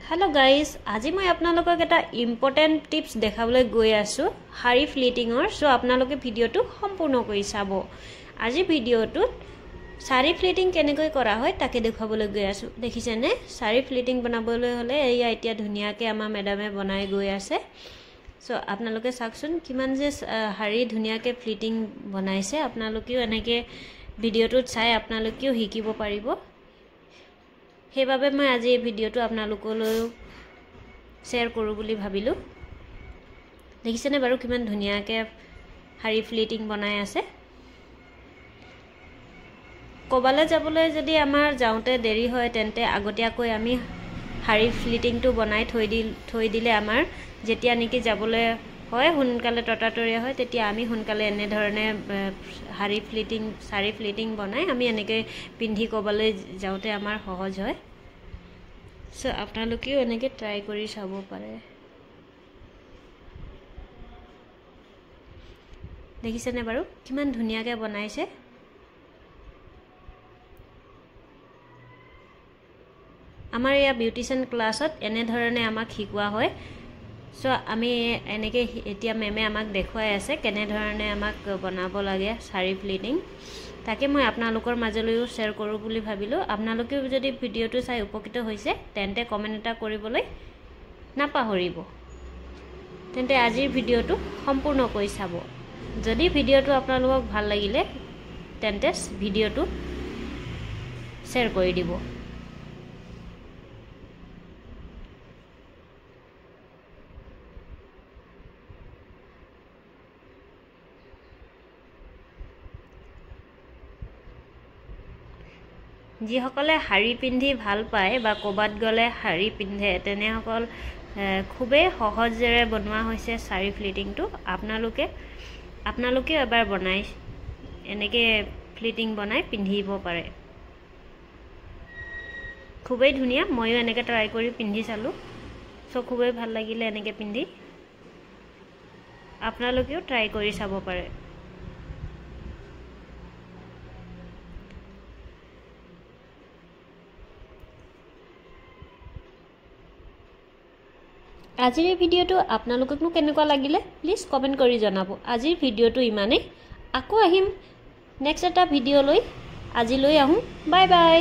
Hello guys, আজি মই আপোনালোকক এটা ইম্পৰ্টেন্ট টিপস দেখাবলৈ গৈ আছো হাৰি ফ্লিটিংৰ সো আপোনালোকে ভিডিওটো সম্পূৰ্ণ কৰি চাব আজি ভিডিওটো সাৰি ফ্লিটিং কেনেকৈ কৰা হয় তাকে দেখাবলৈ গৈ আছো দেখিছেনে সাৰি ফ্লিটিং বনাবলৈ হলে এয়া এতিয়া ধুনিয়াকে আমা মেডামে বনাই গৈ আছে সো আপোনালোকে চাকচোন কিমান যে হাৰি ধুনিয়াকে ফ্লিটিং বনাইছে আপোনালোকেও এনেকে ভিডিওটোত চাই আপোনালোকেও শিকিব পাৰিব হেবাবে মই আজি এই ভিডিওটো আপোনালোকলৈ শেয়াৰ কৰো বুলি ভাবিলো দেখিছেনে বাৰু কিমান ধুনিয়াকে হাৰি ফ্লিটিং বনাই আছে কবালে যাবলৈ যদি আমাৰ যাওঁতে দেৰি হয় তেন্তে আগতিয়াকৈ আমি হাৰি ফ্লিটিংটো বনাই থৈ দিলে আমাৰ যেতিয়া নেকি যাবলৈ হয় হুনকালে টটাটৰিয়া হয় তেতিয়া আমি হুনকালে এনে ধৰণে হাৰি ফ্লিটিং সাৰি ফ্লিটিং বনাই আমি এনেকৈ পিন্ধি কবালে যাওঁতে আমাৰ সহজ হয় সো আপোনালোকেও এনেকৈ ট্ৰাই কৰি চাব পাৰে দেখিছেনে বাৰু কিমান ধুনিয়াকে বনাইছে আমাৰ ইয়া বিউটিশিয়ান ক্লাছত এনে ধৰণে আমাক শিকোৱা হয় সো আমি এনেকে এতিয়া মেমে আমাক দেখুৱাই আছে কেনে ধৰণে আমাক বনাব লাগে সাৰি ফ্লিটিং তাকে মই আপোনালোকৰ মাজলৈও শেয়াৰ কৰো বুলি ভাবিলো আপোনালোকেও যদি ভিডিওটো চাই উপকৃত হৈছে তেন্তে কমেন্ট এটা কৰিবলৈ নাপাহৰিব তেন্তে আজিৰ ভিডিওটো সম্পূৰ্ণ কৰি চাব যদি ভিডিওটো আপোনালোকক ভাল লাগিলে তেন্তে ভিডিওটো শেয়াৰ কৰি দিব যি সকলে হাৰি পিন্ধি ভাল পায় বা কোবাত গলে হাৰি পিন্ধে তেনে সকল খুবে সহজেৰে বনোৱা হৈছে সাৰি ফ্লিটিংটো আপোনালোকে এবাৰ বনাই এনেকে ফ্লিটিং বনাই পিন্ধিব পাৰে খুবেই ধুনিয়া ময়ো এনেকে ট্ৰাই কৰি পিন্ধি চালো সো খুবেই ভাল লাগিলে এনেকে পিন্ধি আপোনালোকেও ট্ৰাই কৰি চাব পাৰে আজিৰ ভিডিওটো আপোনালোকক কেনেকুৱা লাগিলে প্লিজ কমেন্ট কৰি জনাব আজিৰ ভিডিওটো ইমানে আকৌ আহিম নেক্সট এটা ভিডিও লৈ আজিলৈ আহো বাই বাই